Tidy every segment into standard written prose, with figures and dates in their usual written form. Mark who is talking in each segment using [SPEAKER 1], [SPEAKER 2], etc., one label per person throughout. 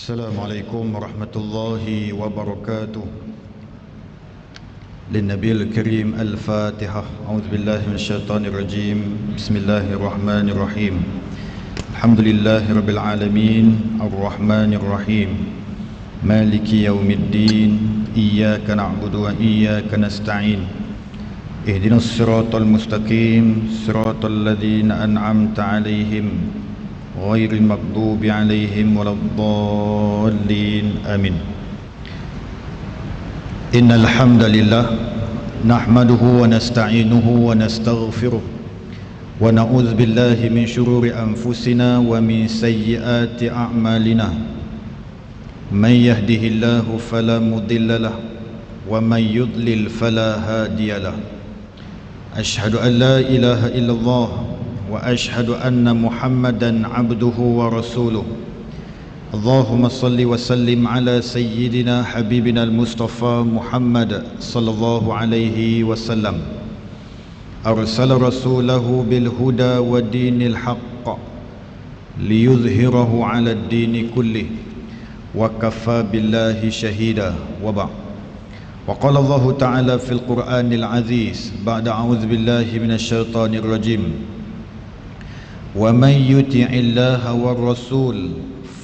[SPEAKER 1] Assalamualaikum warahmatullahi wabarakatuh. للنبي الكريم الفاتحة. أعوذ بالله من الشيطان الرجيم. بسم الله الرحمن الرحيم. الحمد لله رب العالمين الرحمن الرحيم مالك يوم الدين إياك نعبد وإياك نستعين اهدنا الصراط المستقيم صراط الذين أنعمت عليهم غير المغضوب عليهم ولا الضالين آمين. إن الحمد لله نحمده ونستعينه ونستغفره ونعوذ بالله من شرور أنفسنا ومن سيئات أعمالنا. من يهده الله فلا مضل له ومن يضلل فلا هادي له. أشهد أن لا إله إلا الله وأشهد أن محمدا عبده ورسوله. اللهم صل وسلم على سيدنا حبيبنا المصطفى محمد صلى الله عليه وسلم. أرسل رسوله بالهدى ودين الحق ليظهره على الدين كله وكفى بالله شهيدا. وبعد، وقال الله تعالى في القرآن العزيز بعد أعوذ بالله من الشيطان الرجيم: ومن يطع الله والرسول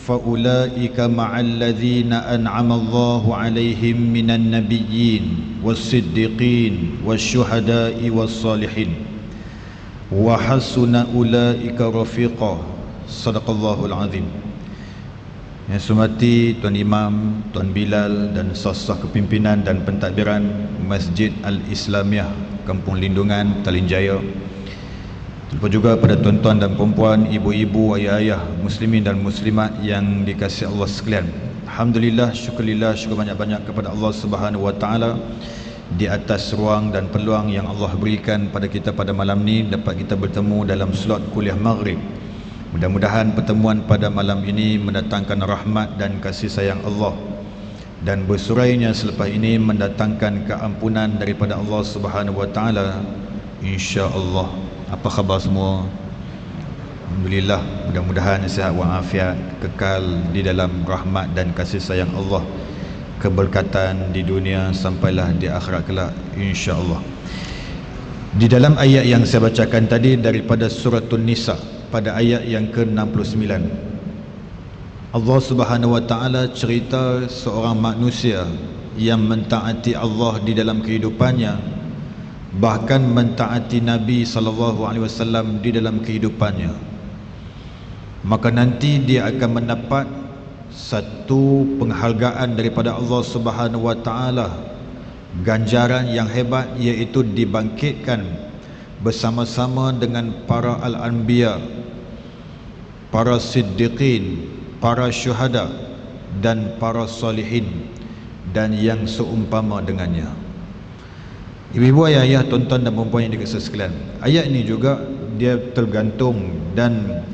[SPEAKER 1] فأولئك مع الذين أنعم الله عليهم من النبيين والصديقين والشهداء والصالحين وحسن أولئك رفيقا. صدق الله العظيم. Yang hormati Tuan Imam, Tuan Bilal dan sah-sah kepimpinan dan pentadbiran Masjid Al-Islamiah Kampung Lindungan, Talin Jaya. Terlepas juga pada tuan-tuan dan perempuan, ibu-ibu, ayah-ayah, muslimin dan muslimat yang dikasihi Allah sekalian. Alhamdulillah, syukurillah, syukur banyak-banyak kepada Allah Subhanahu wa taala di atas ruang dan peluang yang Allah berikan pada kita pada malam ni dapat kita bertemu dalam slot kuliah maghrib. Mudah-mudahan pertemuan pada malam ini mendatangkan rahmat dan kasih sayang Allah, dan bersurainya selepas ini mendatangkan keampunan daripada Allah Subhanahu wa taala, insya-Allah. Apa khabar semua? Alhamdulillah, mudah-mudahan sihat walafiat, kekal di dalam rahmat dan kasih sayang Allah, keberkatan di dunia sampailah di akhirat kelak, insya-Allah. Di dalam ayat yang saya bacakan tadi daripada suratul Nisa pada ayat yang ke-69, Allah Subhanahu wa taala cerita seorang manusia yang mentaati Allah di dalam kehidupannya, bahkan mentaati Nabi SAW di dalam kehidupannya. Maka nanti dia akan mendapat satu penghargaan daripada Allah Subhanahu wa taala, ganjaran yang hebat, iaitu dibangkitkan bersama-sama dengan para al-anbiya, para siddiqin, para syuhada dan para salihin, dan yang seumpama dengannya. Ibu-ibu, ayah-ayah, tuan-tuan dan perempuan yang dikasihi sekalian, ayat ini juga dia tergantung dan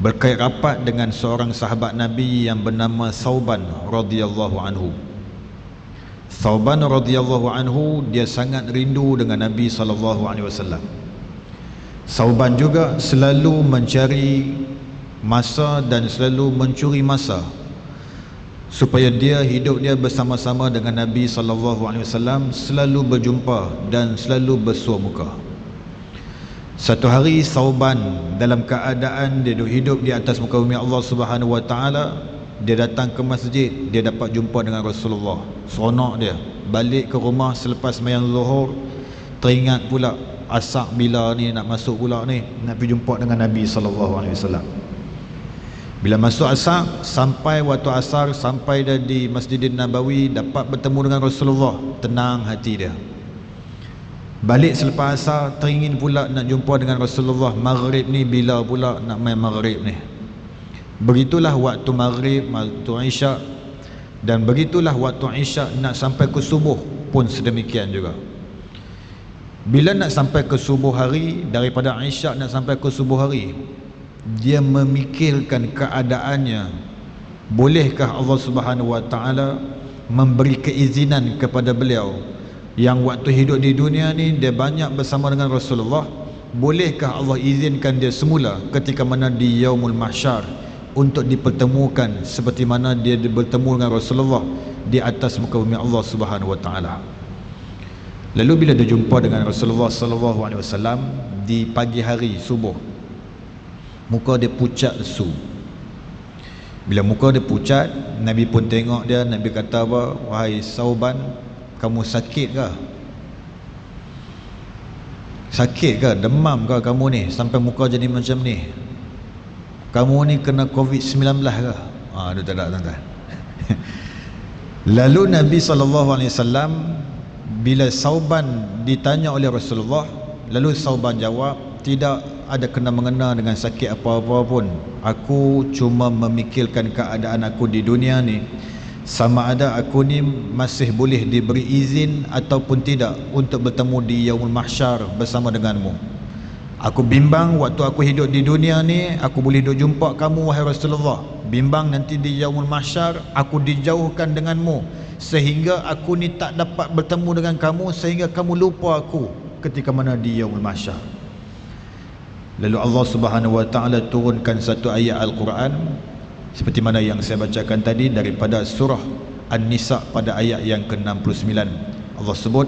[SPEAKER 1] berkait rapat dengan seorang sahabat Nabi yang bernama Thauban radhiyallahu anhu. Thauban radhiyallahu anhu dia sangat rindu dengan Nabi SAW. Thauban juga selalu mencari masa dan selalu mencuri masa supaya dia hidup dia bersama-sama dengan Nabi SAW, selalu berjumpa dan selalu bersua muka. Satu hari Thauban dalam keadaan dia hidup di atas muka bumi Allah Subhanahu wa taala, dia datang ke masjid, dia dapat jumpa dengan Rasulullah. Seronok dia balik ke rumah selepas sembahyang zuhur, teringat pula asar bila ni nak masuk pula ni, nak pergi jumpa dengan Nabi SAW. Bila masuk asar, sampai waktu asar, sampai dah di Masjidin Nabawi, dapat bertemu dengan Rasulullah, tenang hati dia. Balik selepas asar, teringin pula nak jumpa dengan Rasulullah. Maghrib ni bila pula nak main maghrib ni? Begitulah waktu maghrib, waktu isyak, dan begitulah waktu isyak nak sampai ke subuh pun sedemikian juga. Bila nak sampai ke subuh hari, daripada isyak nak sampai ke subuh hari, dia memikirkan keadaannya. Bolehkah Allah Subhanahu wa taala memberi keizinan kepada beliau yang waktu hidup di dunia ni dia banyak bersama dengan Rasulullah? Bolehkah Allah izinkan dia semula ketika mana di yaumul mahsyar, untuk dipertemukan seperti mana dia bertemu dengan Rasulullah di atas muka bumi Allah Subhanahu wa taala. Lalu bila dia jumpa dengan Rasulullah sallallahu alaihi wasallam di pagi hari subuh, muka dia pucat lesu. Bila muka dia pucat, Nabi pun tengok dia. Nabi kata apa? Wahai Sauban, kamu sakit ke? Sakit ke? Demam ke kamu ni sampai muka jadi macam ni? Kamu ni kena COVID-19 ke? Dia tak ada, tuan-tuan. Lalu Nabi SAW, bila Sauban ditanya oleh Rasulullah, lalu Sauban jawab, tidak ada kena mengena dengan sakit apa-apa pun. Aku cuma memikirkan keadaan aku di dunia ni, sama ada aku ni masih boleh diberi izin ataupun tidak untuk bertemu di Yaumul Mahsyar bersama denganmu. Aku bimbang waktu aku hidup di dunia ni, aku boleh duk jumpa kamu wahai Rasulullah. Bimbang nanti di Yaumul Mahsyar aku dijauhkan denganmu, sehingga aku ni tak dapat bertemu dengan kamu, sehingga kamu lupa aku ketika mana di Yaumul Mahsyar. Lalu Allah Subhanahu wa taala turunkan satu ayat Al-Quran seperti mana yang saya bacakan tadi daripada surah An-Nisa pada ayat yang ke-69. Allah sebut,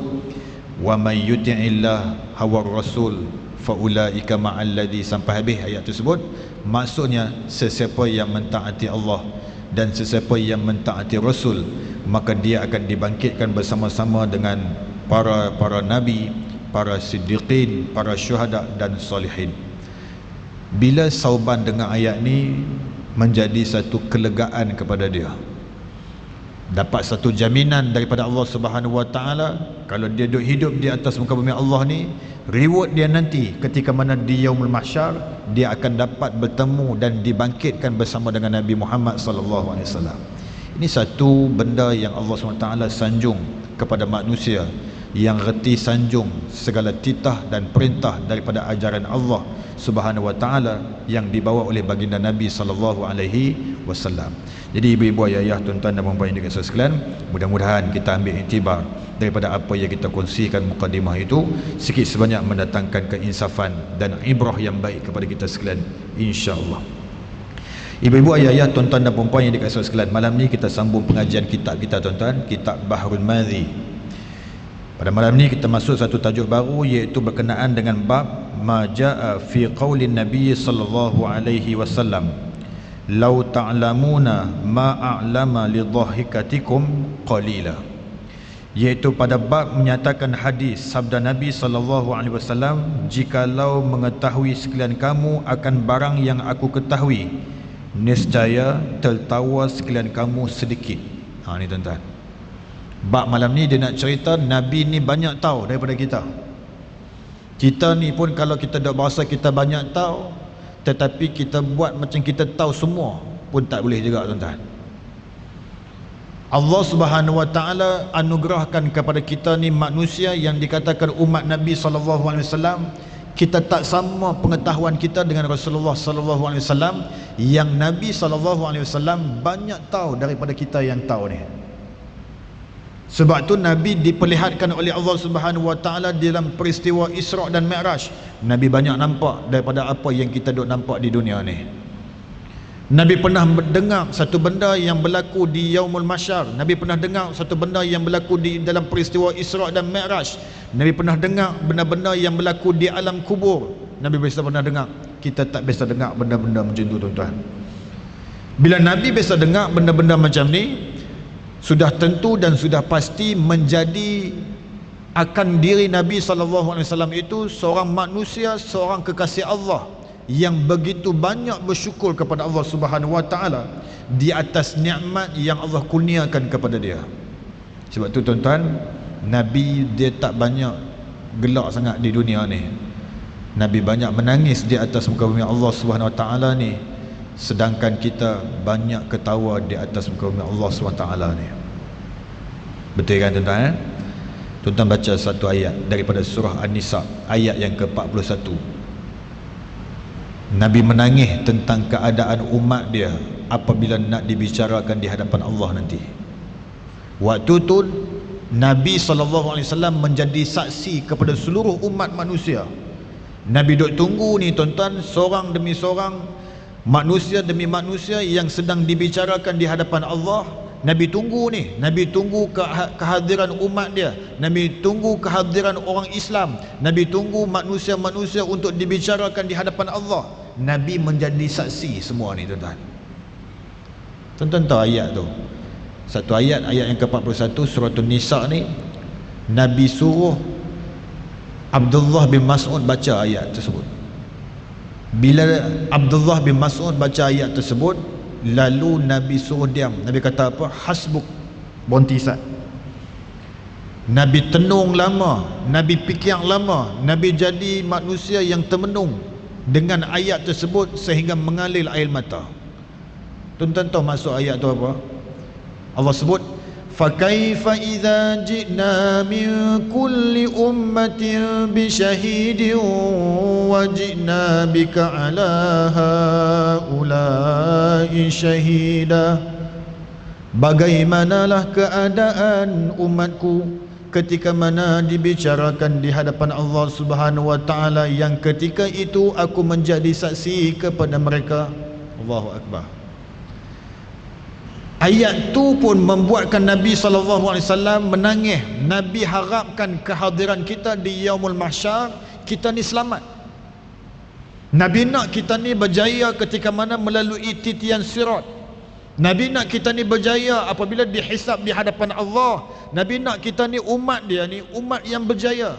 [SPEAKER 1] wa may yuti'illah hawar rasul faulaika ma'al ladzi, sampai habis ayat tersebut. Maksudnya sesiapa yang mentaati Allah dan sesiapa yang mentaati Rasul, maka dia akan dibangkitkan bersama-sama dengan para nabi, para siddiqin, para syuhada dan salihin. Bila Sauban dengar ayat ni, menjadi satu kelegaan kepada dia, dapat satu jaminan daripada Allah Subhanahu wa taala, kalau dia duduk hidup di atas muka bumi Allah ni, reward dia nanti ketika mana di Yaumul Mahsyar, dia akan dapat bertemu dan dibangkitkan bersama dengan Nabi Muhammad sallallahu alaihi wasallam. Ini satu benda yang Allah SWT sanjung kepada manusia, yang reti sanjung segala titah dan perintah daripada ajaran Allah Subhanahu wa taala yang dibawa oleh baginda Nabi sallallahu alaihi wasallam. Jadi ibu-ibu, ayah, tuan-tuan dan puan-puan yang dikasihi sekalian, mudah-mudahan kita ambil iktibar daripada apa yang kita kongsikan mukadimah itu, sikit sebanyak mendatangkan keinsafan dan ibrah yang baik kepada kita sekalian, insya-Allah. Ibu-ibu, ayah, tuan-tuan dan puan-puan yang dikasihi sekalian, malam ni kita sambung pengajian kitab kita, tuan-tuan, kitab Bahrul Madhi. Pada malam ni kita masuk satu tajuk baru, iaitu berkenaan dengan bab ma jaa fi qaulin Nabi sallallahu alaihi wasallam, law ta'lamuna ma a'lama li dhahikatikum qalila. Iaitu pada bab menyatakan hadis sabda Nabi sallallahu alaihi wasallam, jikalau mengetahui sekalian kamu akan barang yang aku ketahui, niscaya tertawa sekalian kamu sedikit. Ni tuan-tuan, bab malam ni dia nak cerita Nabi ni banyak tahu daripada kita. Kita ni pun kalau kita dah bahasa kita banyak tahu, tetapi kita buat macam kita tahu semua pun tak boleh juga, tuan-tuan. Allah Subhanahu wa taala anugerahkan kepada kita ni manusia yang dikatakan umat Nabi sallallahu alaihi wasallam, kita tak sama pengetahuan kita dengan Rasulullah sallallahu alaihi wasallam, yang Nabi sallallahu alaihi wasallam banyak tahu daripada kita yang tahu ni. Sebab tu Nabi diperlihatkan oleh Allah Subhanahu wa taala dalam peristiwa Isra dan Mi'raj. Nabi banyak nampak daripada apa yang kita duk nampak di dunia ni. Nabi pernah mendengar satu benda yang berlaku di Yaumul Mahsyar. Nabi pernah dengar satu benda yang berlaku di dalam peristiwa Isra dan Mi'raj. Nabi pernah dengar benda-benda yang berlaku di alam kubur. Nabi biasa pernah dengar. Kita tak biasa dengar benda-benda macam tu, tuan-tuan. Bila Nabi biasa dengar benda-benda macam ni, sudah tentu dan sudah pasti menjadi akan diri Nabi SAW itu seorang manusia, seorang kekasih Allah yang begitu banyak bersyukur kepada Allah Subhanahu wa taala di atas nikmat yang Allah kurniakan kepada dia. Sebab tu tuan-tuan, Nabi dia tak banyak gelak sangat di dunia ni. Nabi banyak menangis di atas muka bumi Allah Subhanahu wa taala ni, sedangkan kita banyak ketawa di atas muka bumi Allah SWT ni. Betul kan, tuan-tuan? Tuan-tuan baca satu ayat daripada surah An-Nisa, ayat yang ke-41. Nabi menangis tentang keadaan umat dia apabila nak dibicarakan di hadapan Allah nanti. Waktu tu Nabi SAW menjadi saksi kepada seluruh umat manusia. Nabi duk tunggu ni, tuan-tuan, seorang demi seorang Manusia demi manusia yang sedang dibicarakan di hadapan Allah. Nabi tunggu ni, Nabi tunggu kehadiran umat dia, Nabi tunggu kehadiran orang Islam, Nabi tunggu manusia-manusia untuk dibicarakan di hadapan Allah. Nabi menjadi saksi semua ni, tuan-tuan. Tuan-tuan tahu ayat tu, satu ayat yang ke-41 surah An-Nisa ni, Nabi suruh Abdullah bin Mas'ud baca ayat tersebut. Bila Abdullah bin Mas'ud baca ayat tersebut, lalu Nabi suruh diam. Nabi kata apa? Hasbuk, berhenti sat. Nabi tenung lama, Nabi fikir lama, Nabi jadi manusia yang termenung dengan ayat tersebut sehingga mengalir air mata. Tuan-tuan tahu maksud ayat tu apa? Allah sebut, فَكَيْفَ إِذَا جِئْنَا مِنْ كُلِّ أُمَّةٍ بِشَهِيدٍ وَجِئْنَا بِكَ عَلَى هَؤُلَاءِ شَهِيدًا. Bagaimanalah keadaan umatku ketika mana dibicarakan di hadapan Allah Subhanahu wa taala, yang ketika itu aku menjadi saksi kepada mereka. Allahu Akbar. Ayat tu pun membuatkan Nabi SAW menangis. Nabi harapkan kehadiran kita di Yaumul Mahsyar, kita ni selamat. Nabi nak kita ni berjaya ketika mana melalui titian sirat. Nabi nak kita ni berjaya apabila dihisab di hadapan Allah. Nabi nak kita ni, umat dia ni, umat yang berjaya.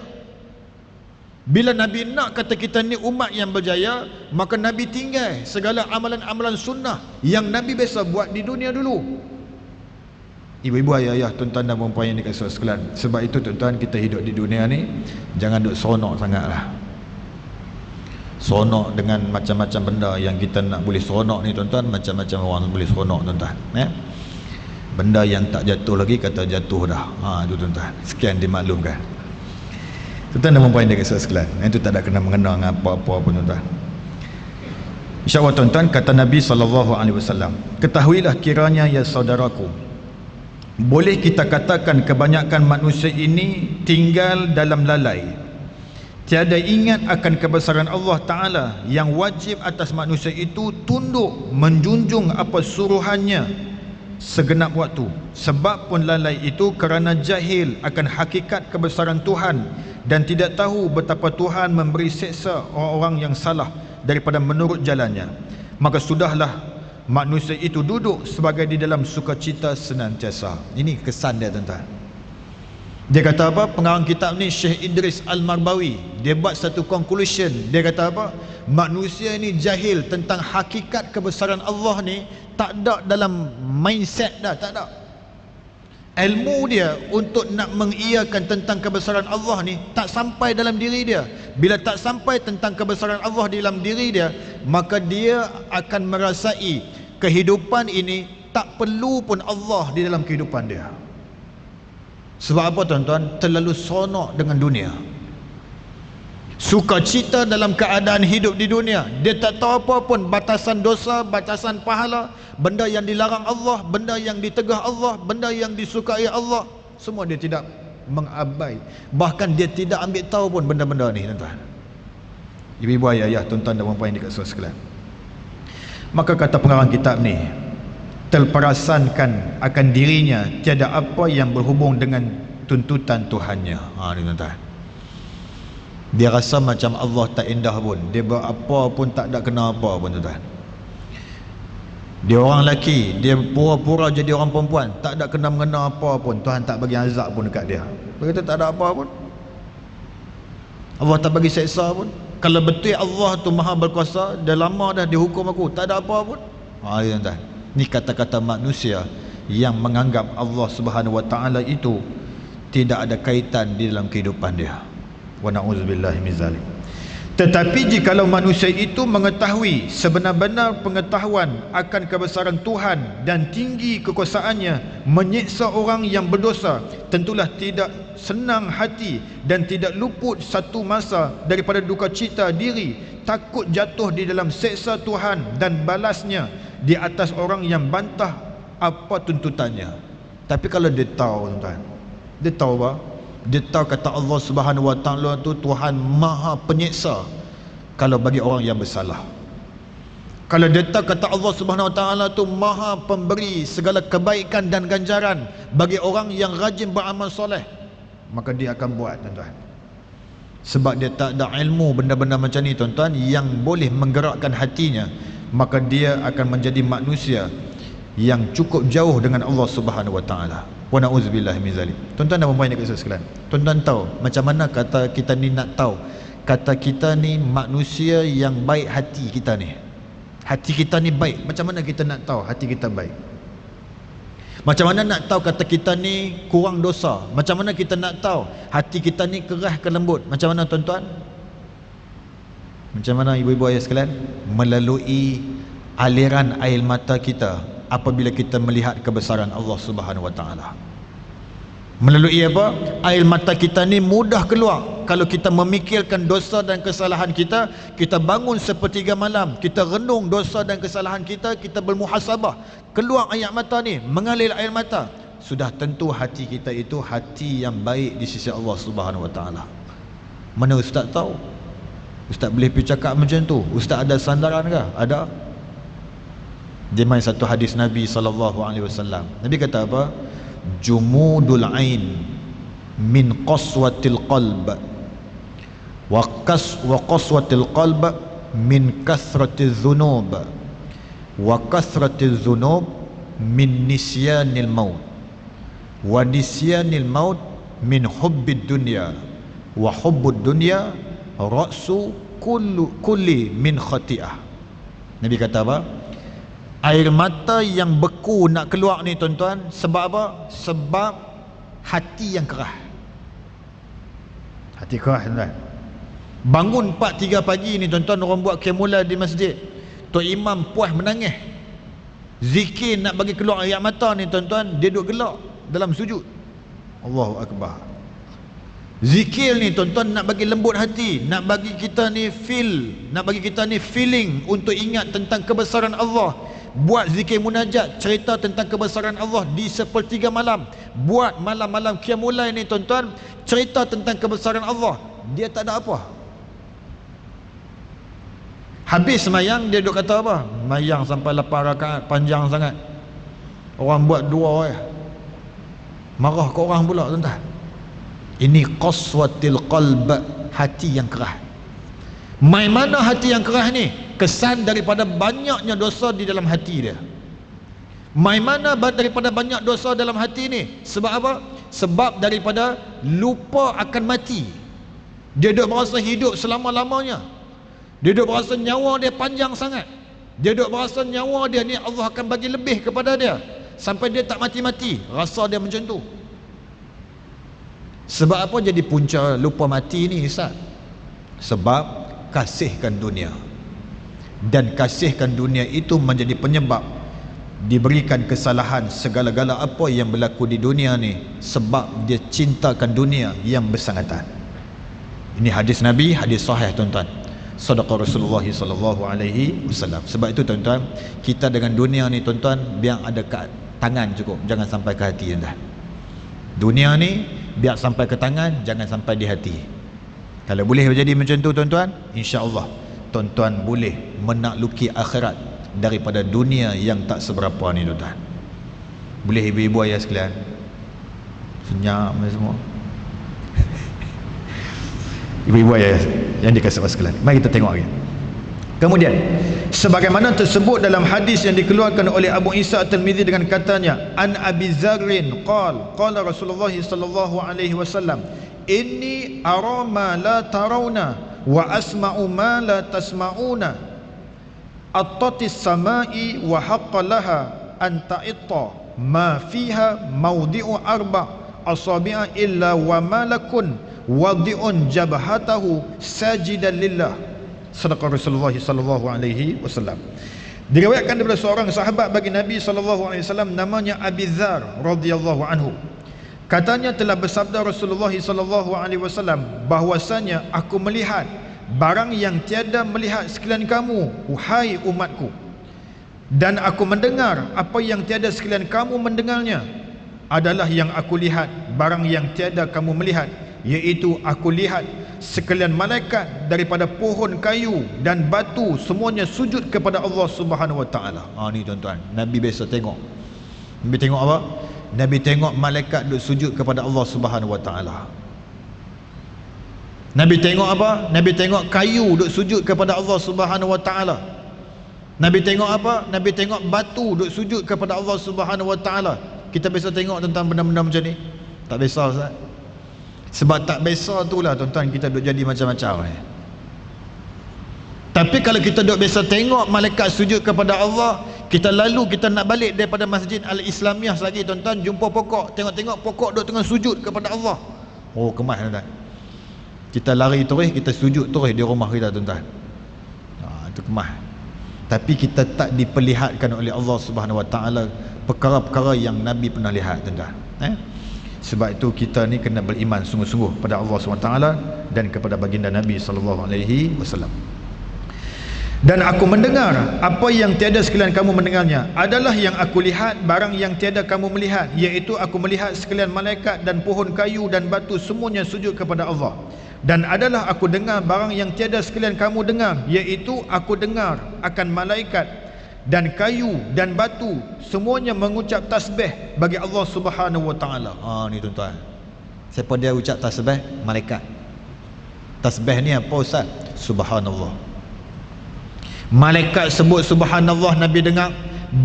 [SPEAKER 1] Bila Nabi nak kata kita ni umat yang berjaya, maka Nabi tinggal segala amalan-amalan sunnah yang Nabi biasa buat di dunia dulu. Ibu-ibu, ayah-ayah, tuan-tuan dan puan-puan yang dikasihi sekalian, sebab itu tuan-tuan, kita hidup di dunia ni jangan duk seronok sangatlah. Seronok dengan macam-macam benda yang kita nak boleh seronok ni tuan-tuan, macam-macam orang boleh seronok tuan-tuan, benda yang tak jatuh lagi kata jatuh dah. Itu tuan-tuan, sekian dimaklumkan. Tuan-tuan dan puan-puan yang dikasihi sekalian, itu tak ada kena mengena dengan apa-apa pun tuan-tuan. InsyaAllah tuan-tuan, kata Nabi SAW, ketahuilah kiranya ya saudaraku, boleh kita katakan kebanyakan manusia ini tinggal dalam lalai, tiada ingat akan kebesaran Allah Ta'ala yang wajib atas manusia itu tunduk menjunjung apa suruhannya segenap waktu. Sebab pun lalai itu kerana jahil akan hakikat kebesaran Tuhan dan tidak tahu betapa Tuhan memberi seksa orang-orang yang salah daripada menurut jalannya. Maka sudahlah manusia itu duduk sebagai di dalam sukacita senantiasa. Ini kesan dia tuan-tuan. Dia kata apa? Pengarang kitab ni, Syekh Idris Al-Marbawi, dia buat satu conclusion. Dia kata apa? Manusia ni jahil tentang hakikat kebesaran Allah ni, tak ada dalam mindset dah, tak ada. Ilmu dia untuk nak mengiyakan tentang kebesaran Allah ni tak sampai dalam diri dia. Bila tak sampai tentang kebesaran Allah di dalam diri dia, maka dia akan merasai kehidupan ini tak perlu pun Allah di dalam kehidupan dia. Sebab apa tuan-tuan? Terlalu seronok dengan dunia, sukacita dalam keadaan hidup di dunia. Dia tak tahu apa pun batasan dosa, batasan pahala, benda yang dilarang Allah, benda yang ditegah Allah, benda yang disukai Allah, semua dia tidak mengabai. Bahkan dia tidak ambil tahu pun benda-benda ni tuan-tuan. Ibu-ibu, ayah-ayah, tuan-tuan dan puan-puan yang dikasihi sekalian, maka kata pengarang kitab ni, terperasankan akan dirinya tiada apa yang berhubung dengan tuntutan Tuhannya. Ni tuan-tuan, dia rasa macam Allah tak indah pun, dia buat apa pun tak ada kena apa pun tuan-tuan. Dia orang lelaki, dia pura-pura jadi orang perempuan, tak ada kena mengena apa pun, Tuhan tak bagi azab pun dekat dia. Dia kata tak ada apa pun, Allah tak bagi seksa pun. Kalau betul Allah tu maha berkuasa, dah lama dah dihukum aku, tak ada apa pun. Tuan-tuan, ni kata-kata manusia yang menganggap Allah Subhanahu wa taala itu tidak ada kaitan di dalam kehidupan dia. Wa na'udzubillahi min zalik. Tetapi jikalau manusia itu mengetahui sebenar-benar pengetahuan akan kebesaran Tuhan dan tinggi kekuasaannya menyiksa orang yang berdosa, tentulah tidak senang hati dan tidak luput satu masa daripada duka cita diri, takut jatuh di dalam seksa Tuhan dan balasnya di atas orang yang bantah apa tuntutannya. Tapi kalau dia tahu tuan-tuan, dia tahu apa? Dia tahu kata Allah Subhanahu wa taala tu Tuhan Maha Penyiksa kalau bagi orang yang bersalah. Kalau dia tak kata Allah Subhanahu Wa Taala tu maha pemberi segala kebaikan dan ganjaran bagi orang yang rajin beramal soleh, maka dia akan buat, tuan-tuan. Sebab dia tak ada ilmu benda-benda macam ni, tuan-tuan, yang boleh menggerakkan hatinya, maka dia akan menjadi manusia yang cukup jauh dengan Allah Subhanahu Wa Taala. Wa na'udzubillah min zalik. Tuan-tuan dan puan-puan yang kasih sekalian, tuan-tuan tahu macam mana kata kita ni nak tahu kata kita ni manusia yang baik hati kita ni? Hati kita ni baik. Macam mana kita nak tahu hati kita baik? Macam mana nak tahu kata kita ni kurang dosa? Macam mana kita nak tahu hati kita ni keras ke lembut? Macam mana, tuan-tuan? Macam mana, ibu-ibu ayah sekalian? Melalui aliran air mata kita apabila kita melihat kebesaran Allah Subhanahu Wa Taala. Melalui apa? Air mata kita ni mudah keluar kalau kita memikirkan dosa dan kesalahan kita. Kita bangun sepertiga malam, kita renung dosa dan kesalahan kita, kita bermuhasabah, keluar air mata ni, mengalir air mata, sudah tentu hati kita itu hati yang baik di sisi Allah Subhanahu Wa Taala. Mana ustaz tahu? Ustaz boleh pergi cakap macam tu? Ustaz ada sandaran ke? Ada. Dia main satu hadis Nabi SAW. Nabi kata apa? Jumudul ain min qaswatil qalb wa qaswatil qalb min kathratiz dhunub wa kathratiz dhunub min nisyanil maut wa nisyanil maut min hubbid dunya wa hubbud dunya ra'su kulli min khati'ah. Nabi kata apa? Air mata yang beku nak keluar ni, tuan-tuan, sebab apa? Sebab hati yang keras. Hati keras, tuan-tuan. Bangun 4-3 pagi ni, tuan-tuan, orang buat qiyamul di masjid, Tok Imam puas menangis, zikir nak bagi keluar air mata ni, tuan-tuan, dia duduk gelak dalam sujud. Allahu Akbar. Zikir ni, tuan-tuan, nak bagi lembut hati, nak bagi kita ni feel, nak bagi kita ni feeling untuk ingat tentang kebesaran Allah. Buat zikir munajat, cerita tentang kebesaran Allah di sepertiga malam. Buat malam-malam qiyamul ni, tuan-tuan, cerita tentang kebesaran Allah. Dia tak ada apa. Habis semayang, dia duk kata apa? Mayang sampai 8 rakaat, panjang sangat. Orang buat 2 marah ke orang pula, tuan-tuan. Ini qaswatil qalb, hati yang keras. Mai mana hati yang keras ni? Kesan daripada banyaknya dosa di dalam hati dia. Mai mana daripada banyak dosa dalam hati ni? Sebab apa? Sebab daripada lupa akan mati. Dia duk berasa hidup selama-lamanya. Dia duk berasa nyawa dia panjang sangat. Dia duk berasa nyawa dia ni Allah akan bagi lebih kepada dia, sampai dia tak mati-mati. Rasa dia macam tu. Sebab apa jadi punca lupa mati ni, Ustaz? Sebab kasihkan dunia. Dan kasihkan dunia itu menjadi penyebab diberikan kesalahan segala-gala apa yang berlaku di dunia ni, sebab dia cintakan dunia yang bersangatan. Ini hadis Nabi, hadis sahih, tuan-tuan. Sadaqa Rasulullah SAW. Sebab itu, tuan-tuan, kita dengan dunia ni, tuan-tuan, biar ada kat tangan cukup, jangan sampai ke hati, tuan-tuan. Dunia ni biar sampai ke tangan, jangan sampai di hati. Kalau boleh jadi macam tu, tuan-tuan, insya-Allah tuan-tuan boleh menakluki akhirat daripada dunia yang tak seberapa ni, tuan-tuan. Boleh ibu-ibu ayah sekalian? Senyap semua. Ibu-ibu ayah yang dikasihi Allah sekalian, mari kita tengok lagi. Kemudian, sebagaimana tersebut dalam hadis yang dikeluarkan oleh Abu Isa At-Tirmizi dengan katanya, an Abi Dzarrin qala Rasulullah sallallahu alaihi wasallam, inni ara ma la tarawna wa asma'u ma la tasma'una, attatis samai wa haqqa laha an ta'itta ma fiha mawdi'u arba' asabi'a illa wa malakun wadi'un jabhatahu sajidan lillah. Sadaqa Rasulullah sallallahu alaihi wasallam. Diriwayatkan daripada seorang sahabat bagi Nabi sallallahu alaihi wasallam, namanya Abi Dzar radhiyallahu anhu. Katanya telah bersabda Rasulullah sallallahu alaihi wasallam bahwasanya aku melihat barang yang tiada melihat sekalian kamu, wahai umatku, dan aku mendengar apa yang tiada sekalian kamu mendengarnya, adalah yang aku lihat barang yang tiada kamu melihat, iaitu aku lihat sekalian malaikat daripada pohon kayu dan batu semuanya sujud kepada Allah Subhanahu wa taala. Ni tuan-tuan, Nabi biasa tengok. Nabi tengok apa? Nabi tengok malaikat duk sujud kepada Allah Subhanahu wa taala. Nabi tengok apa? Nabi tengok kayu duk sujud kepada Allah Subhanahu wa taala. Nabi tengok apa? Nabi tengok batu duk sujud kepada Allah Subhanahu wa taala. Kita biasa tengok tentang benda-benda macam ni? Tak biasa, Ustaz. Sebab tak biasa itulah tuan-tuan kita duk jadi macam-macam. Tapi kalau kita duk biasa tengok malaikat sujud kepada Allah, kita lalu kita nak balik daripada Masjid Al-Islamiyah lagi tuan-tuan, jumpa pokok, tengok-tengok pokok duk tengah sujud kepada Allah. Oh, kemas tuan-tuan. Kita lari terus, kita sujud terus di rumah kita tuan-tuan. Itu kemas. Tapi kita tak diperlihatkan oleh Allah Subhanahu wa taala perkara-perkara yang Nabi pernah lihat tuan-tuan. Sebab itu kita ni kena beriman sungguh-sungguh pada Allah SWT dan kepada baginda Nabi SAW. Dan aku mendengar apa yang tiada sekalian kamu mendengarnya, adalah yang aku lihat barang yang tiada kamu melihat, iaitu aku melihat sekalian malaikat dan pohon kayu dan batu semuanya sujud kepada Allah. Dan adalah aku dengar barang yang tiada sekalian kamu dengar, iaitu aku dengar akan malaikat dan kayu dan batu semuanya mengucap tasbih bagi Allah Subhanahu wa taala. Ni tuan-tuan. Siapa dia ucap tasbih? Malaikat. Tasbih ni apa, Ustaz? Subhanallah. Malaikat sebut subhanallah, Nabi dengar.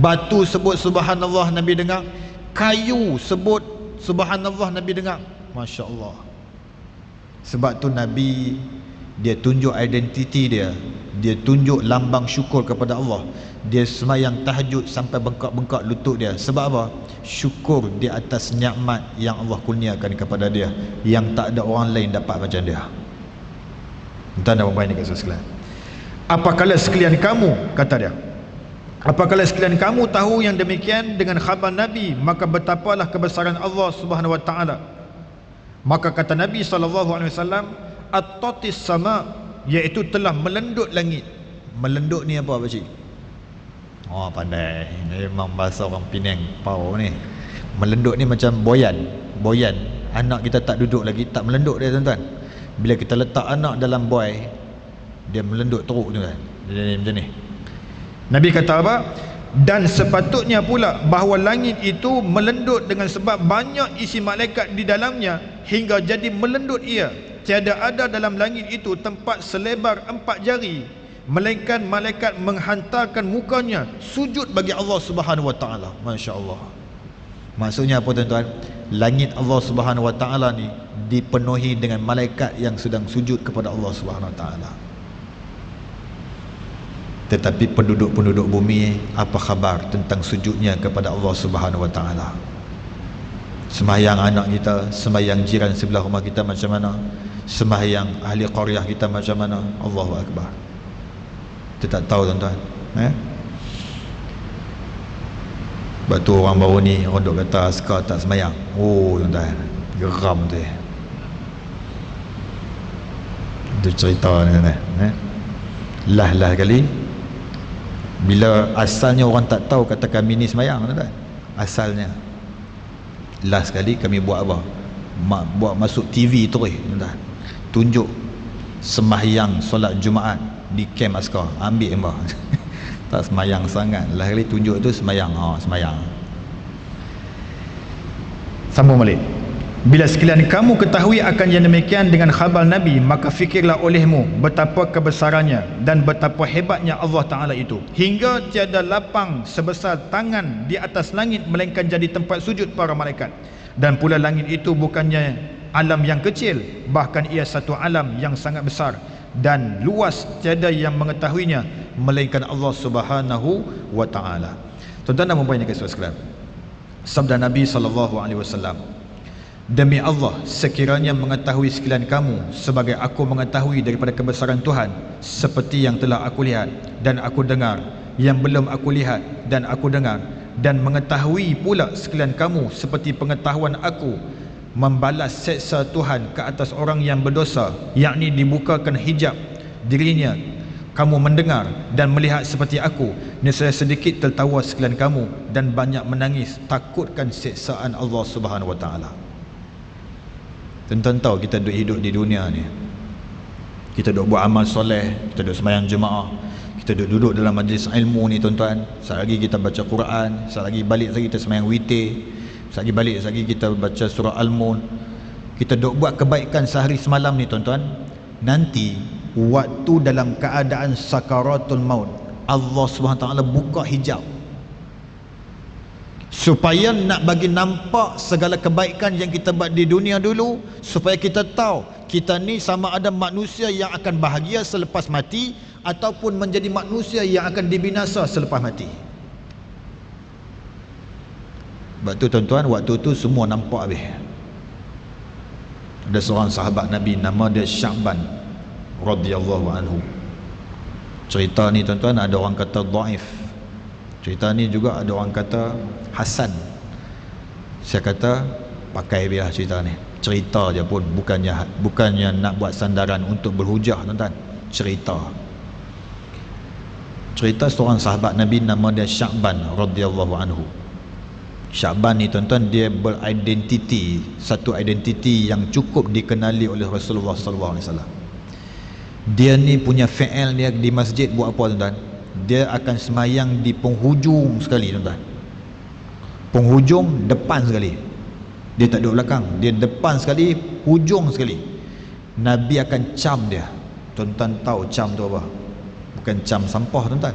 [SPEAKER 1] Batu sebut subhanallah, Nabi dengar. Kayu sebut subhanallah, Nabi dengar. Masya-Allah. Sebab tu Nabi dia tunjuk identiti dia, dia tunjuk lambang syukur kepada Allah. Dia semayang tahajud sampai bengkak-bengkak lutut dia. Sebab apa? Syukur di atas nikmat yang Allah kurniakan kepada dia, yang tak ada orang lain dapat macam dia. Tuan dan puan-puan dekat sekalian, apakala sekalian kamu, kata dia, apakala sekalian kamu tahu yang demikian dengan khabar Nabi, maka betapalah kebesaran Allah Subhanahu wa taala. Maka kata Nabi SAW, at-tatis sama, iaitu telah melendut langit. Melendut ni apa pakcik? Pandai. Memang bahasa orang Penang pau ni. Melendut ni macam boyan. Boyan, anak kita tak duduk lagi, tak melendut dia tuan-tuan. Bila kita letak anak dalam boy, dia melendut teruk tuan-tuan. Dia macam ni. Nabi kata apa? Dan sepatutnya pula bahawa langit itu melendut dengan sebab banyak isi malaikat di dalamnya, hingga jadi melendut ia. Tiada ada dalam langit itu tempat selebar 4 jari, melainkan malaikat menghantarkan mukanya sujud bagi Allah Subhanahu wa taala. Masya-Allah. Maksudnya apa tuan-tuan? Langit Allah Subhanahu wa taala ni dipenuhi dengan malaikat yang sedang sujud kepada Allah Subhanahu wa taala. Tetapi penduduk-penduduk bumi, apa khabar tentang sujudnya kepada Allah Subhanahu wa taala? Sembahyang anak kita, sembahyang jiran sebelah rumah kita macam mana? Sembahyang ahli qaryah kita macam mana? Allahu akbar. Kita tak tahu tuan-tuan. Sebab tu orang baru ni, orang duk kata askar tak sembahyang. Oh tuan-tuan, geram tu. Itu cerita ni tuan-tuan. Lah kali, bila asalnya orang tak tahu kata kami ni sembahyang tuan-tuan. Asalnya last sekali kami buat apa? Buat masuk TV terus tuan-tuan. Tunjuk sembahyang solat Jumaat di kem askar. Ambil mbah. Tak sembahyang sangat. Last kali tunjuk tu sembahyang. Sembahyang. Sambung balik. Bila sekalian kamu ketahui akan yang demikian dengan khabar Nabi, maka fikirlah olehmu betapa kebesarannya dan betapa hebatnya Allah Ta'ala itu, hingga tiada lapang sebesar tangan di atas langit melainkan jadi tempat sujud para malaikat. Dan pula langit itu bukannya alam yang kecil, bahkan ia satu alam yang sangat besar dan luas, tiada yang mengetahuinya melainkan Allah Subhanahu wa Ta'ala. Tuan-tuan dan puan-puan yang kasih sekalian, sabda Nabi SAW, demi Allah, sekiranya mengetahui sekalian kamu sebagai aku mengetahui daripada kebesaran Tuhan, seperti yang telah aku lihat dan aku dengar, yang belum aku lihat dan aku dengar, dan mengetahui pula sekalian kamu seperti pengetahuan aku membalas seksa Tuhan ke atas orang yang berdosa, yakni dibukakan hijab dirinya, kamu mendengar dan melihat seperti aku, nescaya sedikit tertawa sekalian kamu dan banyak menangis takutkan siksaan Allah Subhanahu wa Ta'ala. Tuan-tuan tahu kita hidup di dunia ni, kita duk buat amal soleh, kita duk sembahyang jemaah, kita duduk dalam majlis ilmu ni tuan-tuan. Sekali lagi kita baca Quran, sekali lagi balik lagi kita sembahyang witir, sekali lagi balik lagi kita baca surah Al-Mulk. Kita duk buat kebaikan sehari semalam ni tuan-tuan. Nanti waktu dalam keadaan sakaratul maut, Allah SWT buka hijab supaya nak bagi nampak segala kebaikan yang kita buat di dunia dulu, supaya kita tahu kita ni sama ada manusia yang akan bahagia selepas mati ataupun menjadi manusia yang akan dibinasa selepas mati. Sebab tu tuan-tuan, waktu tu semua nampak habis. Ada seorang sahabat Nabi, nama dia Sya'ban radhiyallahu anhu. Cerita ni tuan-tuan, ada orang kata dhaif, cerita ni juga ada orang kata hasan. Saya kata pakai biar cerita ni, cerita je pun, bukannya nak buat sandaran untuk berhujah tuan-tuan. Cerita seorang sahabat Nabi nama dia Sya'ban radhiyallahu anhu. Sya'ban ni tuan-tuan, dia beridentiti, satu identiti yang cukup dikenali oleh Rasulullah sallallahu alaihi wasallam. Dia ni punya fi'il dia di masjid buat apa tuan-tuan? Dia akan semayang di penghujung sekali tuan-tuan. Penghujung depan sekali. Dia tak duduk belakang, dia depan sekali, hujung sekali. Nabi akan cam dia. Tuan-tuan tahu cam tu apa? Bukan cam sampah tuan-tuan.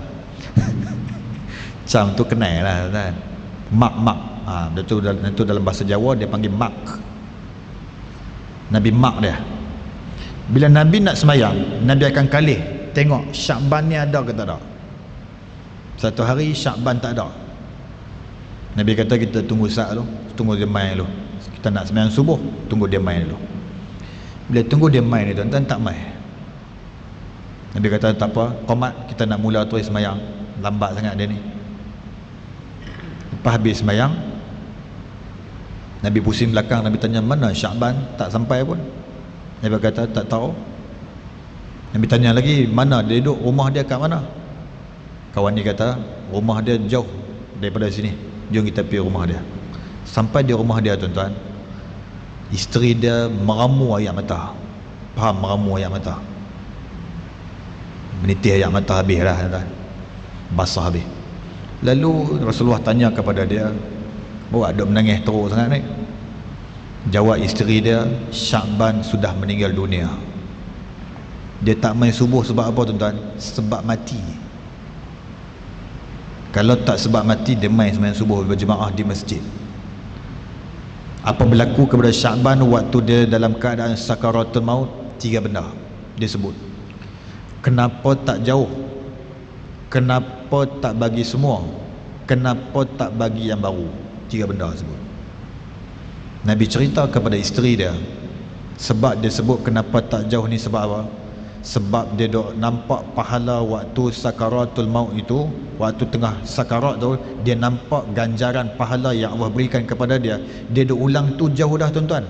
[SPEAKER 1] Cam tu kenal lah tuan-tuan. Mak. Itu dalam bahasa Jawa dia panggil mak. Nabi mak dia. Bila Nabi nak semayang, Nabi akan kalih tengok Sya'ban ni ada ke tak ada. Satu hari Sya'ban tak ada. Nabi kata kita tunggu saat dulu, tunggu dia main dulu. Kita nak semayang subuh, tunggu dia main dulu. Bila tunggu dia main ni tuan-tuan, tak main. Nabi kata tak apa, qomat, kita nak mula terus semayang. Lambat sangat dia ni. Lepas habis semayang, Nabi pusing belakang, Nabi tanya mana Sya'ban, tak sampai pun. Nabi kata tak tahu. Nabi tanya lagi, mana dia duduk, rumah dia kat mana? Kawan ni kata rumah dia jauh daripada sini, jom kita pergi rumah dia. Sampai di rumah dia tuan-tuan, isteri dia meramu air mata. Faham meramu air mata? Menitih air mata habis lah tuan-tuan, basah habis. Lalu Rasulullah tanya kepada dia, buat duk menangis teruk sangat ni? Jawab isteri dia, Sya'ban sudah meninggal dunia. Dia tak main subuh sebab apa tuan-tuan? Sebab mati. Kalau tak sebab mati, dia main sembahyang subuh berjemaah di masjid. Apa berlaku kepada Sya'ban waktu dia dalam keadaan sakaratul maut? 3 benda dia sebut. Kenapa tak jauh? Kenapa tak bagi semua? Kenapa tak bagi yang baru? 3 benda sebut. Nabi cerita kepada isteri dia, sebab dia sebut kenapa tak jauh ni sebab apa? Sebab dia dok nampak pahala waktu sakaratul maut itu, waktu tengah sakarat tu, dia nampak ganjaran pahala yang Allah berikan kepada dia. Dia dok ulang tu jauh dah tuan-tuan.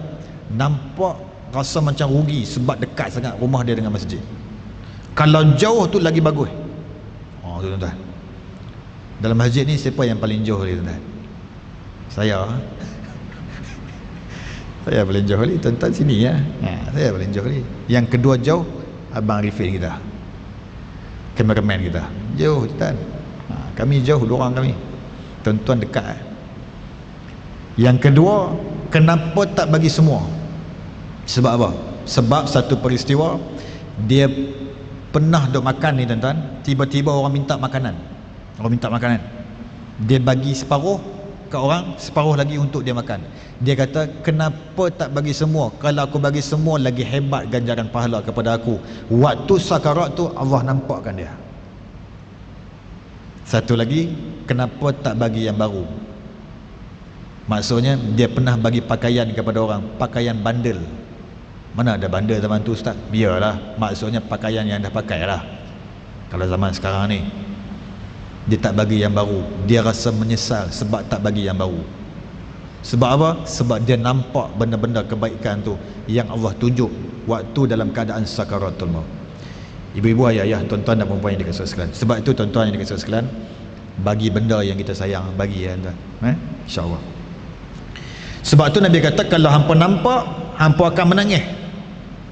[SPEAKER 1] Nampak rasa macam rugi sebab dekat sangat rumah dia dengan masjid. Kalau jauh tu lagi bagus. Oh tuan-tuan, dalam masjid ni siapa yang paling jauh ni tuan-tuan? Saya paling jauh ni tuan-tuan, sini ya. Saya paling jauh ni. Yang kedua jauh Abang Arifin kita, kameraman kita, jauh tuan. Kami jauh, dua orang kami. Tuan-tuan dekat. Yang kedua, kenapa tak bagi semua? Sebab apa? Sebab satu peristiwa, dia pernah duk makan ni tuan-tuan, tiba-tiba orang minta makanan. Dia bagi separuh ke orang, separuh lagi untuk dia makan. Dia kata, kenapa tak bagi semua? Kalau aku bagi semua, lagi hebat ganjaran pahala kepada aku. Waktu sakarat tu Allah nampakkan dia. Satu lagi, kenapa tak bagi yang baru? Maksudnya dia pernah bagi pakaian kepada orang, pakaian bandel. Mana ada bandel zaman tu ustaz? Biarlah, maksudnya pakaian yang dah pakai lah. Kalau zaman sekarang ni dia tak bagi yang baru, dia rasa menyesal sebab tak bagi yang baru. Sebab apa? Sebab dia nampak benda-benda kebaikan tu yang Allah tunjuk waktu dalam keadaan sakaratul maut. Ibu-ibu, ayah-ayah, tuan-tuan dan puan-puan yang dikasihi sekalian, sebab itu tuan-tuan yang dikasihi sekalian, bagi benda yang kita sayang, bagi ya tuan, insya-Allah. Sebab tu Nabi kata, kalau hampa nampak, hampa akan menangis.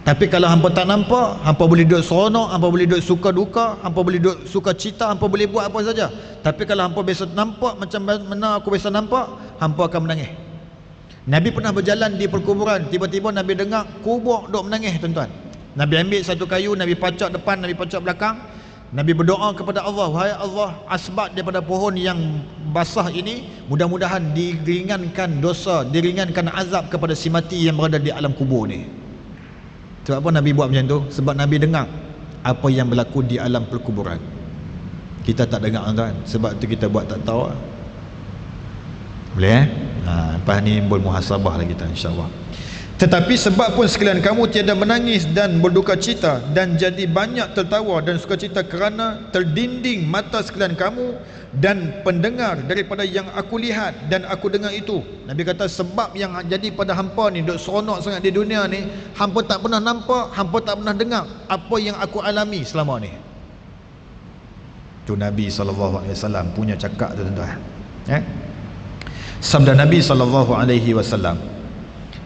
[SPEAKER 1] Tapi kalau hampa tak nampak, hampa boleh duduk seronok, hampa boleh duduk suka duka, hampa boleh duduk suka cita, hampa boleh buat apa saja. Tapi kalau hampa biasa nampak macam mana aku biasa nampak, hampa akan menangis. Nabi pernah berjalan di perkuburan, tiba-tiba Nabi dengar kubur duk menangis, tuan-tuan. Nabi ambil satu kayu, Nabi pacak depan, Nabi pacak belakang. Nabi berdoa kepada Allah, wahai Allah, asbab daripada pohon yang basah ini, mudah-mudahan diringankan dosa, diringankan azab kepada si mati yang berada di alam kubur ni. Sebab apa Nabi buat macam tu? Sebab Nabi dengar apa yang berlaku di alam perkuburan. Kita tak dengar, tuan-tuan. Sebab tu kita buat tak tahu. Boleh lepas ni bermuhasabah lah kita, insyaAllah. Tetapi sebab pun sekalian kamu tiada menangis dan berduka cita dan jadi banyak tertawa dan sukacita kerana terdinding mata sekalian kamu dan pendengar daripada yang aku lihat dan aku dengar itu. Nabi kata sebab yang jadi pada hampa ni duk seronok sangat di dunia ni, hampa tak pernah nampak, hampa tak pernah dengar apa yang aku alami selama ni. Tu Nabi SAW punya cakap tu, tuan-tuan. Sabda Nabi SAW,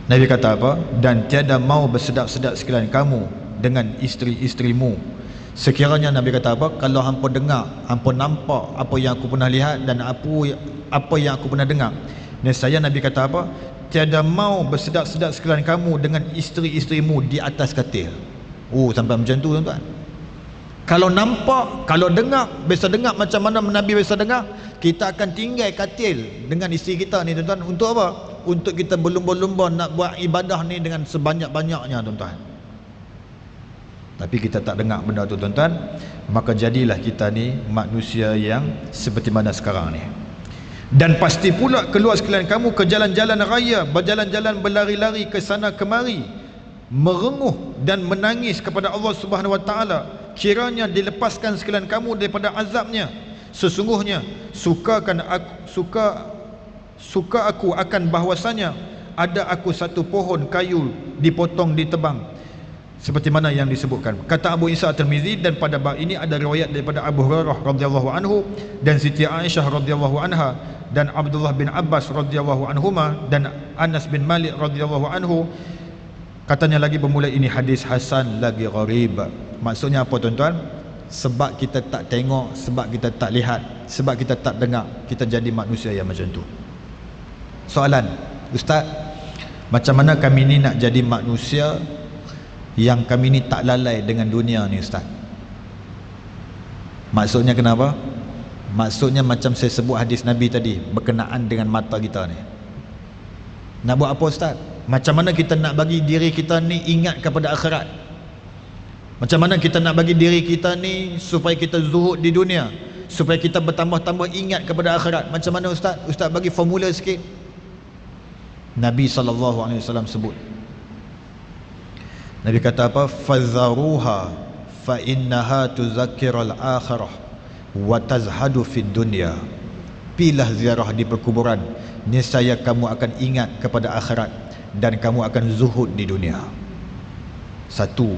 [SPEAKER 1] Nabi kata apa? Dan tiada mau bersedap-sedap sekalian kamu dengan isteri-isterimu. Sekiranya Nabi kata apa? Kalau hampa dengar, hampa nampak apa yang aku pernah lihat dan apa yang aku pernah dengar. Nescaya Nabi kata apa? Tiada mau bersedap-sedap sekalian kamu dengan isteri-isterimu di atas katil. Sampai macam tu, tuan-tuan. Kalau nampak, kalau dengar, biasa dengar macam mana Nabi biasa dengar, kita akan tinggal katil dengan isteri kita ni, tuan-tuan. Untuk apa? Untuk kita berlumba-lumba nak buat ibadah ni dengan sebanyak-banyaknya, tuan-tuan. Tapi kita tak dengar benda tu, tuan-tuan. Maka jadilah kita ni manusia yang seperti mana sekarang ni. Dan pasti pula keluar sekalian kamu ke jalan-jalan raya, berjalan-jalan berlari-lari ke sana kemari, merenguh dan menangis kepada Allah Subhanahu Wa Taala, kiranya dilepaskan sekalian kamu daripada azabnya. Sesungguhnya suka aku akan bahwasanya ada aku satu pohon kayu dipotong ditebang, seperti mana yang disebutkan. Kata Abu Isa At-Tirmizi, dan pada bab ini ada riwayat daripada Abu Hurairah radhiyallahu anhu dan Siti Aisyah radhiyallahu anha dan Abdullah bin Abbas radhiyallahu anhuma dan Anas bin Malik radhiyallahu anhu. Katanya lagi bermula ini hadis hasan lagi gharib. Maksudnya apa, tuan-tuan? Sebab kita tak tengok, sebab kita tak lihat, sebab kita tak dengar, kita jadi manusia yang macam tu. Soalan, Ustaz, macam mana kami ni nak jadi manusia yang kami ni tak lalai dengan dunia ni, Ustaz? Maksudnya kenapa? Maksudnya macam saya sebut hadis Nabi tadi, berkenaan dengan mata kita ni. Nak buat apa, Ustaz? Macam mana kita nak bagi diri kita ni ingat kepada akhirat? Macam mana kita nak bagi diri kita ni supaya kita zuhud di dunia, supaya kita bertambah-tambah ingat kepada akhirat? Macam mana, Ustaz? Ustaz bagi formula sikit. Nabi SAW sebut, Nabi kata apa? Fadharuha fa innaha tuzakkirul akhirah wa tazhadu fid dunya. Pilah ziarah di perkuburan, niscaya kamu akan ingat kepada akhirat dan kamu akan zuhud di dunia. Itu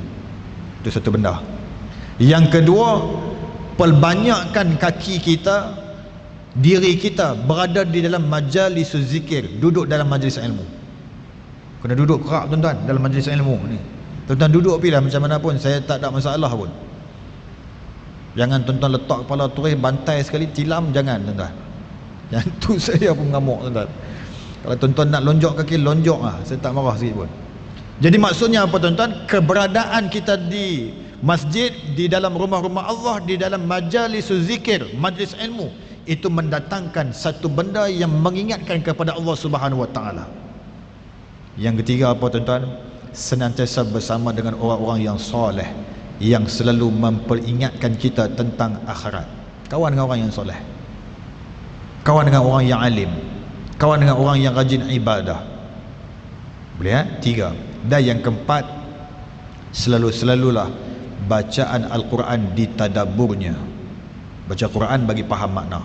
[SPEAKER 1] satu benda. Yang kedua, perbanyakkan kaki kita, diri kita berada di dalam majlis zikir, duduk dalam majlis ilmu. Kena duduk kerap, tuan-tuan, dalam majlis ilmu ni. Tuan-tuan duduk pilih macam mana pun, saya tak ada masalah pun. Jangan tuan-tuan letak kepala turis bantai sekali tilam, jangan, tuan-tuan. Yang tu saya pun mengamuk, tuan-tuan. Kalau tuan-tuan nak lonjok kaki, lonjok lah, saya tak marah sikit pun. Jadi maksudnya apa, tuan-tuan? Keberadaan kita di masjid, di dalam rumah-rumah Allah, di dalam majlis zikir, majlis ilmu, itu mendatangkan satu benda yang mengingatkan kepada Allah Subhanahu Wa Taala. Yang ketiga apa, tuan-tuan? Senantiasa bersama dengan orang-orang yang soleh, yang selalu memperingatkan kita tentang akhirat. Kawan dengan orang yang soleh, kawan dengan orang yang alim, kawan dengan orang yang rajin ibadah. Boleh, tiga. Dan yang keempat, selalulah bacaan Al-Quran ditadaburnya. Baca Quran bagi faham makna,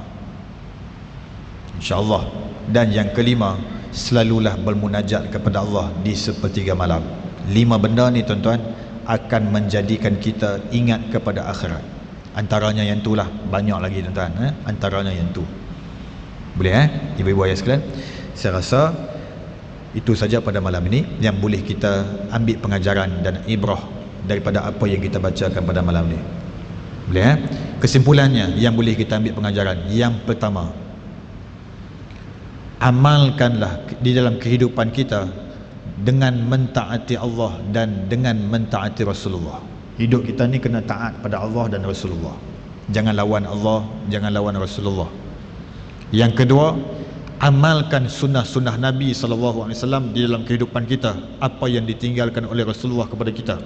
[SPEAKER 1] InsyaAllah. Dan yang kelima, selalulah bermunajat kepada Allah di sepertiga malam. 5 benda ni, tuan-tuan, akan menjadikan kita ingat kepada akhirat. Antaranya yang tu lah, banyak lagi, tuan-tuan. Antaranya yang tu. Boleh, ibu-ibu ayah sekalian, saya rasa Itu saja pada malam ini yang boleh kita ambil pengajaran dan ibrah daripada apa yang kita bacakan pada malam ini. Boleh Kesimpulannya yang boleh kita ambil pengajaran, yang pertama, amalkanlah di dalam kehidupan kita dengan mentaati Allah dan dengan mentaati Rasulullah. Hidup kita ni kena taat pada Allah dan Rasulullah. Jangan lawan Allah, jangan lawan Rasulullah. Yang kedua, amalkan sunnah-sunnah Nabi SAW di dalam kehidupan kita, apa yang ditinggalkan oleh Rasulullah kepada kita.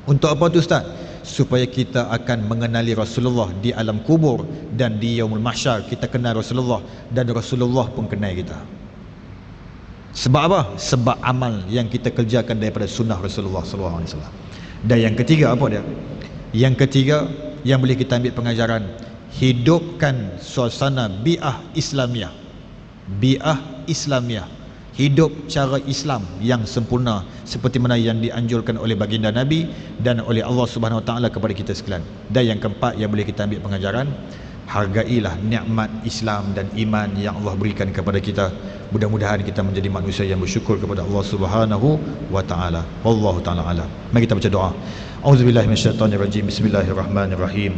[SPEAKER 1] Untuk apa tu Ustaz? Supaya kita akan mengenali Rasulullah di alam kubur, dan di yaumul mahsyar kita kenal Rasulullah dan Rasulullah pun kenal kita. Sebab apa? Sebab amal yang kita kerjakan daripada sunnah Rasulullah SAW. Dan yang ketiga apa dia? Yang ketiga yang boleh kita ambil pengajaran, hidupkan suasana bi'ah Islamiyah. Bi'ah Islamiyah, hidup cara Islam yang sempurna seperti mana yang dianjurkan oleh baginda Nabi dan oleh Allah Subhanahu Wa Taala kepada kita sekalian. Dan yang keempat yang boleh kita ambil pengajaran, hargailah nikmat Islam dan iman yang Allah berikan kepada kita. Mudah-mudahan kita menjadi manusia yang bersyukur kepada Allah Subhanahu Wa Taala. Wallahu taala alam. Mari kita baca doa. Auzubillahi minasyaitonirrajim. Bismillahirrahmanirrahim.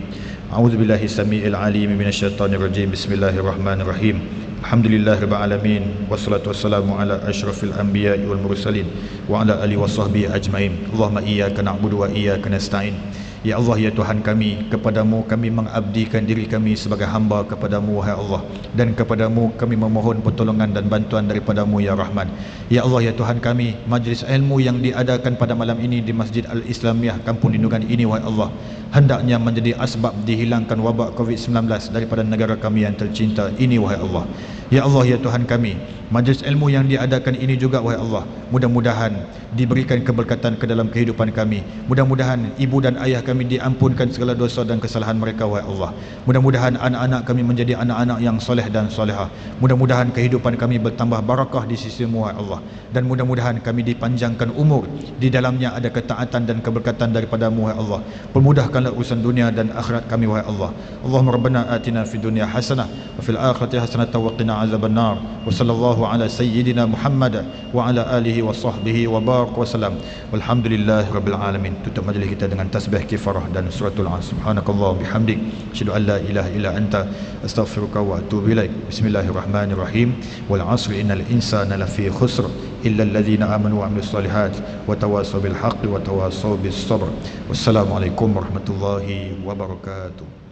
[SPEAKER 1] A'udzubillahi samii'il 'aliim minasyaitonirrajim. Bismillahirrahmanirrahim. Alhamdulillahirabbil alamin, wassalatu wassalamu ala asyrafil anbiya'i wal mursalin wa ala alihi washabbihi ajmain. Allahumma iyyaka na'budu wa iyyaka nasta'in. Ya Allah, ya Tuhan kami, kepadamu kami mengabdikan diri kami sebagai hamba kepadamu wahai Allah, dan kepadamu kami memohon pertolongan dan bantuan daripadamu ya Rahman. Ya Allah, ya Tuhan kami, majlis ilmu yang diadakan pada malam ini di Masjid Al-Islamiyah Kampung Lindungan ini wahai Allah, hendaknya menjadi asbab dihilangkan wabak COVID-19 daripada negara kami yang tercinta ini wahai Allah. Ya Allah, ya Tuhan kami, majlis ilmu yang diadakan ini juga wahai Allah, mudah-mudahan diberikan keberkatan ke dalam kehidupan kami. Mudah-mudahan ibu dan ayah kami diampunkan segala dosa dan kesalahan mereka wahai Allah. Mudah-mudahan anak-anak kami menjadi anak-anak yang soleh dan solehah. Mudah-mudahan kehidupan kami bertambah barakah di sisimu wahai Allah, dan mudah-mudahan kami dipanjangkan umur, di dalamnya ada ketaatan dan keberkatan daripadamu wahai Allah. Permudahkanlah urusan dunia dan akhirat kami wahai Allah. Allahumma rabbana atina fid dunya hasanah wa fil akhirati hasanah wa qina azaban nar. Wa sallallahu ala sayyidina Muhammad wa ala alihi wa sahbihi wa barak wa salam. Walhamdulillahi rabbil alamin. Tutup majlis kita dengan tasbih kifarah dan suratul Asr. Subhanakallah bihamdik, asyhadu an la ilaha illa anta, astaghfiruka wa atubu ilaik. Bismillahirrahmanirrahim. Wal 'asri innal insana lafi khusr illa alladhina amanu wa 'amilus solihat wa tawassaw bil haqqi wa tawassaw bis sabr. Wassalamualaikum warahmatullahi wabarakatuh.